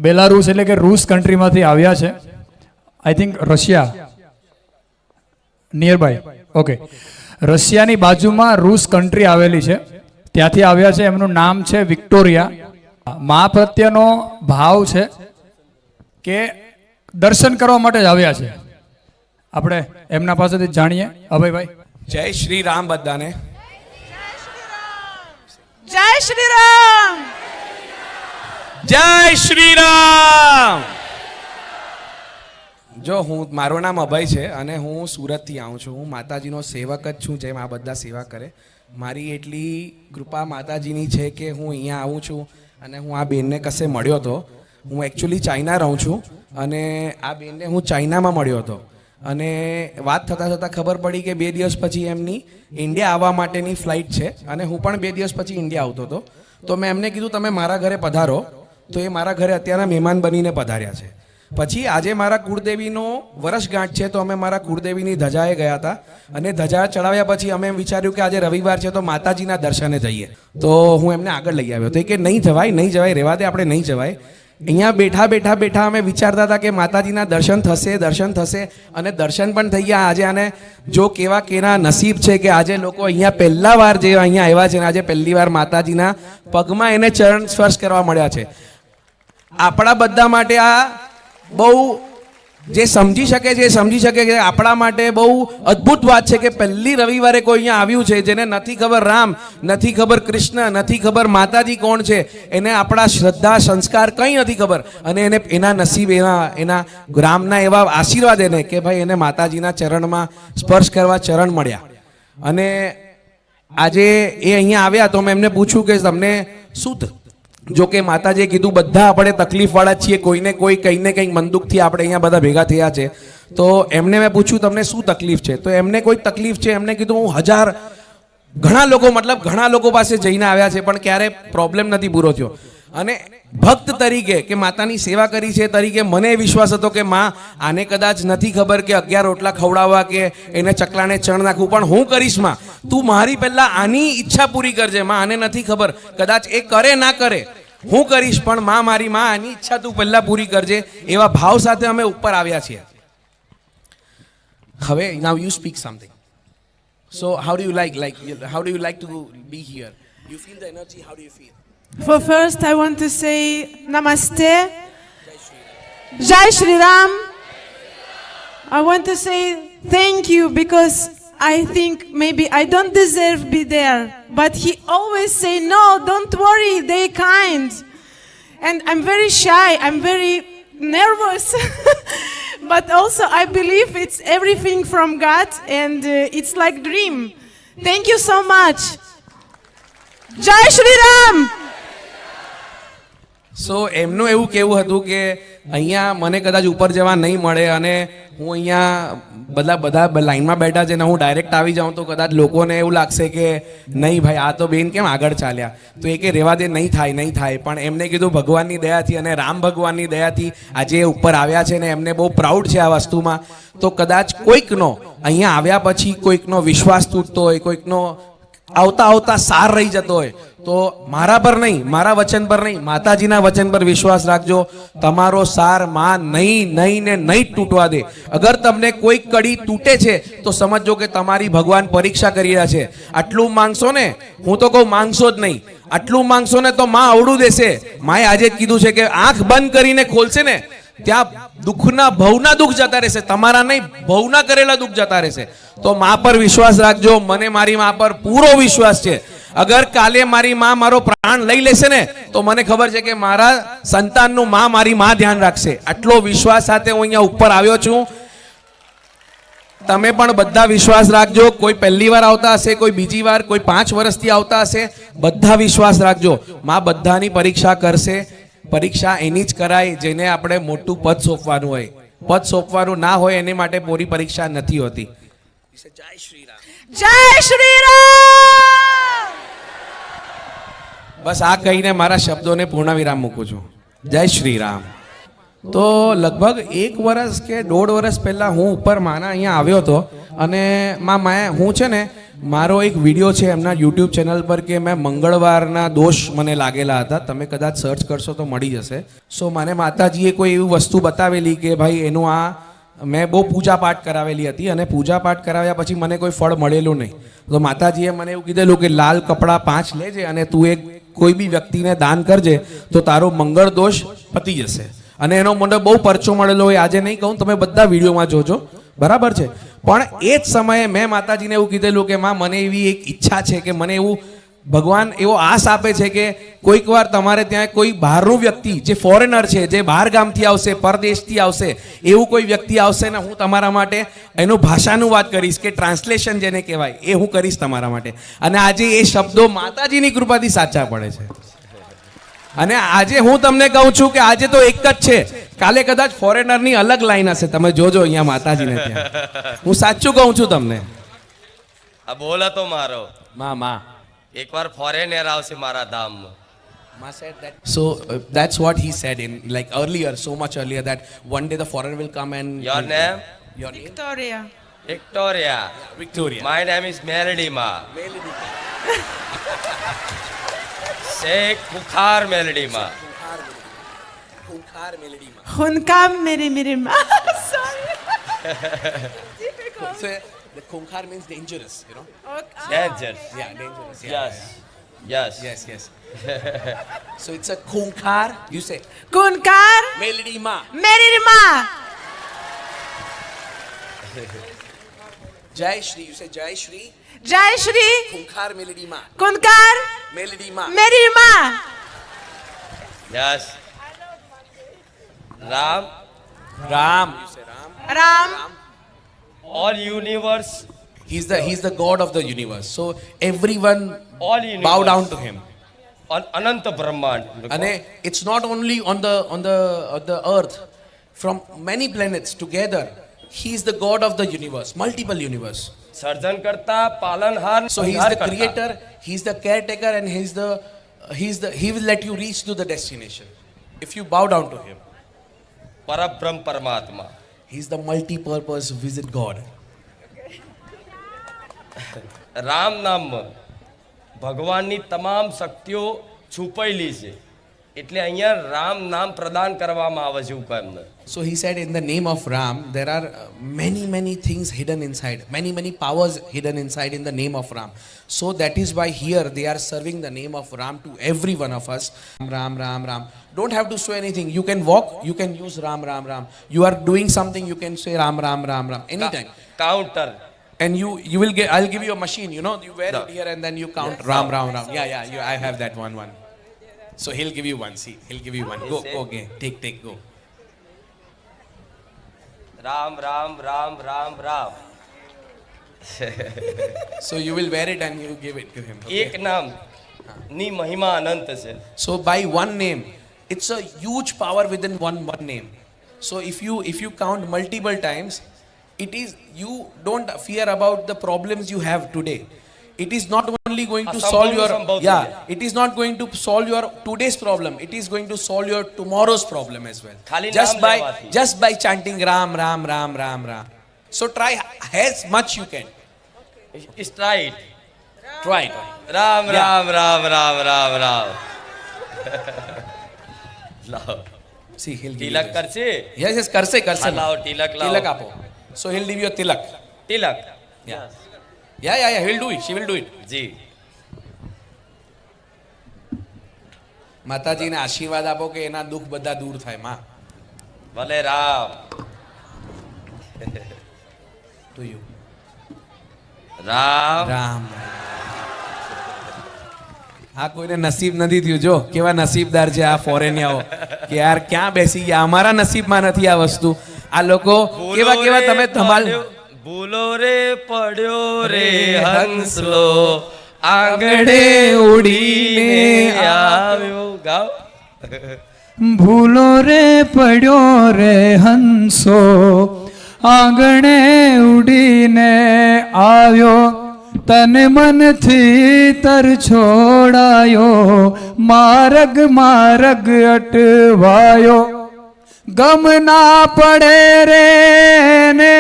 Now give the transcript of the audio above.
Belarus એટલે કે રૂસ કન્ટ્રીમાંથી આવ્યા છે. I think Russia near by. Okay, રશિયાની બાજુમાં રૂસ કન્ટ્રી આવેલી છે, ત્યાંથી આવ્યા છે. એમનું નામ છે વિક્ટોરિયા. મા પ્રત્યેનો ભાવ છે કે દર્શન કરવા માટે જ આવ્યા છે. આપણે એમના પાસેથી જાણીએ. અભયભાઈ. જય શ્રી રામ બધાને. જય શ્રી રામ. જય શ્રી રામ. જો મારું નામ અભય છે અને હું સુરતથી આવું છું. હું માતાજીનો સેવક જ છું, જેમ આ બધા સેવા કરે. મારી એટલી કૃપા માતાજીની છે કે હું અહીંયા આવું છું અને હું આ બેનને કશે મળ્યો હતો. હું એકચ્યુઅલી ચાઇના રહું છું અને આ બેનને હું ચાઇનામાં મળ્યો હતો અને વાત થતાં થતાં ખબર પડી કે 2 દિવસ પછી એમની ઇન્ડિયા આવવા માટેની ફ્લાઇટ છે અને હું પણ 2 દિવસ પછી ઇન્ડિયા આવતો હતો. તો મેં એમને કીધું તમે મારા ઘરે પધારો, તો એ મારા ઘરે અત્યારના મહેમાન બનીને પધાર્યા છે. પછી આજે મારા કુળદેવીનો વર્ષગાંઠ છે, તો અમે મારા કુળદેવીની ધજાએ ગયા હતા અને ધજા ચડાવ્યા પછી અમે એમ વિચાર્યું કે આજે રવિવાર છે તો માતાજીના દર્શને જઈએ. તો હું એમને આગળ લઈ આવ્યો. તો એ કે નહીં જવાય, રહેવા દે, આપણે નહીં જવાય. અહીંયા બેઠા અમે વિચારતા હતા કે માતાજીના દર્શન થશે અને દર્શન પણ થઈ ગયા આજે. આને જો કેના નસીબ છે કે આજે લોકો અહીંયા પહેલા વાર જે અહીંયા આવ્યા છે ને આજે પહેલી વાર માતાજીના પગમાં એને ચરણ સ્પર્શ કરવા મળ્યા છે. આપણા બધા માટે આ બહુ જે સમજી શકે કે આપણા માટે બહુ અદ્ભુત વાત છે કે પહેલી રવિવારે કોઈ અહીંયા આવ્યું છે જેને નથી ખબર રામ, નથી ખબર કૃષ્ણ, નથી ખબર માતાજી કોણ છે, એને આપણા શ્રદ્ધા સંસ્કાર કંઈ નથી ખબર અને એને એના નસીબ એના રામના એવા આશીર્વાદ એને કે ભાઈ એને માતાજીના ચરણમાં સ્પર્શ કરવા ચરણ મળ્યા. અને આજે એ અહીંયા આવ્યા તો મેં એમને પૂછ્યું કે તમને શું, જો કે માતાજીએ કીધું બધા આપણે તકલીફવાળા છીએ, કોઈને કોઈ કંઈ ને કંઈક મનદુખથી આપણે અહીંયા બધા ભેગા થયા છે. તો એમને મેં પૂછ્યું તમને શું તકલીફ છે, તો એમને કોઈ તકલીફ છે. એમને કીધું હું ઘણા લોકો પાસે જઈને આવ્યા છે પણ ક્યારે પ્રોબ્લેમ નથી પૂરો થયો. અને ભક્ત તરીકે કે માતાની સેવા કરી છે તરીકે મને વિશ્વાસ હતો કે માં આને કદાચ નથી ખબર કે 11 રોટલા ખવડાવવા કે એને ચકલાને ચણ નાખવું, પણ હું કરીશ માં, તું મારી પહેલા આની ઈચ્છા પૂરી કરજે માં. આને નથી ખબર, કદાચ એ કરે ના કરે, હું કરીશ, પણ મારી માં આની ઈચ્છા તું પહેલા પૂરી કરજે. એવા ભાવ સાથે અમે ઉપર આવ્યા છીએ. હવે now you speak something. So how do you like to be here? You feel the energy? How do you feel? For first, I want to say Namaste. Jai Shri Ram. I want to say thank you because I think maybe I don't deserve be there, but he always say no, don't worry, they kind. And I'm very shy, I'm very nervous. But also I believe it's everything from God and it's like dream. Thank you so much. Jai Shri Ram. સો એમનું એવું કહેવું હતું કે અહીંયા મને કદાચ ઉપર જવા નહીં મળે અને હું અહીંયા બધા લાઈનમાં બેઠા છે ને હું ડાયરેક્ટ આવી જાઉં તો કદાચ લોકોને એવું લાગશે કે નહીં ભાઈ આ તો બેન કેમ આગળ ચાલ્યા. તો એ કે રહેવા દે, નહીં થાય. પણ એમને કીધું ભગવાનની દયાથી અને રામ ભગવાનની દયાથી આજે ઉપર આવ્યા છે ને એમને બહુ પ્રાઉડ છે આ વસ્તુમાં. તો કદાચ કોઈકનો અહીંયા આવ્યા પછી કોઈકનો વિશ્વાસ તૂટતો હોય, કોઈકનો આવતા સાર રહી જતો હોય, તો મારા પર નહીં, મારા વચન પર નહીં, માતાજીના વચન પર વિશ્વાસ રાખજો. તમારો સાર માં નહીં તૂટવા દે. અગર તમને કોઈ કડી તૂટે છે તો સમજો કે તમારી ભગવાન પરીક્ષા કરી રહ્યા છે. આટલું માંગશો ને, હું તો કહું માંગશો જ નહીં, આટલું માંગશો ને તો માં અવળું દેશે. માએ આજે જ કીધું છે કે આંખ બંધ કરીને ખોલશે ને ત્યાં ભવના દુઃખ જતા રહેશે, તમારા નહીં ભવના કરેલા દુઃખ જતા રહેશે. તો માં પર વિશ્વાસ રાખજો. મને મારી માં પર પૂરો વિશ્વાસ છે. અગર કાલે મારી માં મારો પ્રાણ લઈ લેશે ને તો મને ખબર છે કે મારા સંતાનનું મારી માં ધ્યાન રાખશે. આટલો વિશ્વાસ સાથે હું અહીંયા ઉપર આવ્યો છું. તમે પણ બધા વિશ્વાસ રાખજો. કોઈ પહેલી વાર આવતા હશે, કોઈ બીજી વાર, કોઈ 5 વર્ષથી આવતા હશે, બધા વિશ્વાસ રાખજો. માં બધાની પરીક્ષા કરશે. પરીક્ષા એની જ કરાય જેને આપણે મોટું પદ સોંપવાનું હોય. પદ સોંપવાનું ના હોય એને માટે પૂરી પરીક્ષા નથી હોતી. જય શ્રી રામ. જય શ્રી રામ. બસ આ કહીને મારા શબ્દોને પૂર્ણ વિરામ મૂકું છું. જય શ્રી રામ. તો લગભગ 1 વર્ષ કે 1.5 વર્ષ પહેલા હું ઉપર માના અહીંયા આવ્યો હતો અને હું છે ને મારો એક વિડીયો છે એમના યુટ્યુબ ચેનલ પર કે મેં મંગળવારના દોષ મને લાગેલા હતા, તમે કદાચ સર્ચ કરશો તો મળી જશે. સો મને માતાજીએ કોઈ એવી વસ્તુ બતાવેલી કે ભાઈ એનું આ મેં બહુ પૂજા પાઠ કરાવેલી હતી અને પૂજા પાઠ કરાવ્યા પછી મને કોઈ ફળ મળેલું નહીં. તો માતાજીએ મને એવું કીધેલું કે લાલ કપડાં 5 લેજે અને તું એક કોઈ બી વ્યક્તિને દાન કરજે તો તારો મંગળ દોષ પતી જશે. અને એનો મને બહુ પરચો મળેલો હોય, આજે નહીં કહું, તમે બધા વિડીયોમાં જોજો, બરાબર છે. પણ એ જ સમયે મેં માતાજીને એવું કીધેલું કે માં મને એવી એક ઈચ્છા છે કે મને એવું ભગવાન એવો આસ આપે છે કે કોઈક વાર તમારે ત્યાં કોઈ બહારનું વ્યક્તિ જે ફોરેનર છે, જે બહાર ગામથી આવશે, પરદેશથી આવશે, એવું કોઈ વ્યક્તિ આવશે ને હું તમારા માટે એનું ભાષાનું વાત કરીશ કે ટ્રાન્સલેશન જેને કહેવાય એ હું કરીશ તમારા માટે. અને આજે એ શબ્દો માતાજીની કૃપાથી સાચા પડે છે. અને આજે હું તમને કહું છું કે આજે તો એક જ છે, કાલે કદાચ ફોરેનરની અલગ લાઈન હશે, તમે જોજો અહીંયા માતાજીને ત્યાં. હું સાચું કહું છું તમને. આ બોલ હતો મારો, માં એકવાર ફોરેનર આવશે મારા ધામમાં. Ma said that. So that's what he said in like earlier, so much earlier, that one day the foreigner will come and. Your name? Your name? Victoria. Victoria. Victoria. My name is Melodima. Sheikh Bukhar Melodima. Khunkar melody ma. Hunkam Meri Ma. Sorry. Difficult. So the khunkar means dangerous, you know. Okay. Dangerous. Yeah, dangerous. Yeah, Yes. Yes, yes. So it's a khunkar. You say Kunkar melody ma. Meri Ma. Jai Shri. You say Jai Shri. Jai Shri Khunkar melody ma. Kunkar Melody ma. Meri Ma. Yes. Ram. Ram. You say Ram. Ram. All universe. He's the God of the universe. So everyone All universe. bow down to him. Ananta Brahmand. And it's not only on the earth, from many planets together. He is the God of the universe, multiple universe. સર્જન કરતા પાલનહાર So he is the creator, he is the caretaker, and he will let you reach to the destination if you bow down to him. પરબ્રહ્મ પરમાત્મા. He is the multi-purpose visit God. Ram નામમાં ભગવાનની તમામ શક્તિઓ છુપાયેલી છે, એટલે અહીંયા રામ નામ પ્રદાન કરવામાં આવે છે હુકમને. So he said, in the name of Ram, there are many things hidden inside, many powers hidden inside in the name of Ram. So that is why here they are serving the name of Ram to every one of us. Ram, Ram, Ram. Don't have to say anything. You can walk, you can use Ram, Ram, Ram. You are doing something, you can say Ram, Ram, Ram, Ram. Anytime. Counter. And you will get, I'll give you a machine, you know, you wear it here and then you count Ram, Ram, Ram. Yeah, I have that one. So he'll give you one, see, he'll give you one. Go, okay, take, go. Ram Ram Ram Ram Ram. So you will wear it and you give it to him. Okay? એક નામ ની મહિમા અનંત છે. So by one name, it's a huge power within one name. So if you count multiple times, it is, you don't fear about the problems you have today. It is not only going to solve your, it is not going to solve your today's problem. It is going to solve your tomorrow's problem as well. ખાલી Just નામ by લેવાથી. chanting Ram, Ram, Ram, Ram, Ram. So try as much you can. Straight. Try. Ram Yeah. Ram Ram Ram Ram Ram. લાવો See, he'll give you Tilak this. કરશે. Yes, karse. હા, લાવો તિલક લાવો. Tilak apo. So he'll give you a tilak. Tilak. Yeah, he'll do it. She will do it. જી. માતાજીને આશીર્વાદ આપો કે એના દુઃખ બધા દૂર થાય માં. ભલે રામ. To you. રામ. રામ. આ કોઈને નસીબ નથી થયું, જો કેવા નસીબદાર છે આ ફોરેનિયાઓ કે યાર ક્યાં બેસી ગયા, અમારા નસીબમાં નથી આ વસ્તુ. આ લોકો કેવા તમે ધમાલ. ભૂલો રે પડ્યો રે હંસલો આંગણે ઉડીને આવ્યો. ગાઓ. ભૂલો રે પડ્યો રે હંસો આંગણે ઉડીને આવ્યો, તન મનથી તર છોડાયો, માર્ગ અટવાયો, ગમ ના પડે રે ને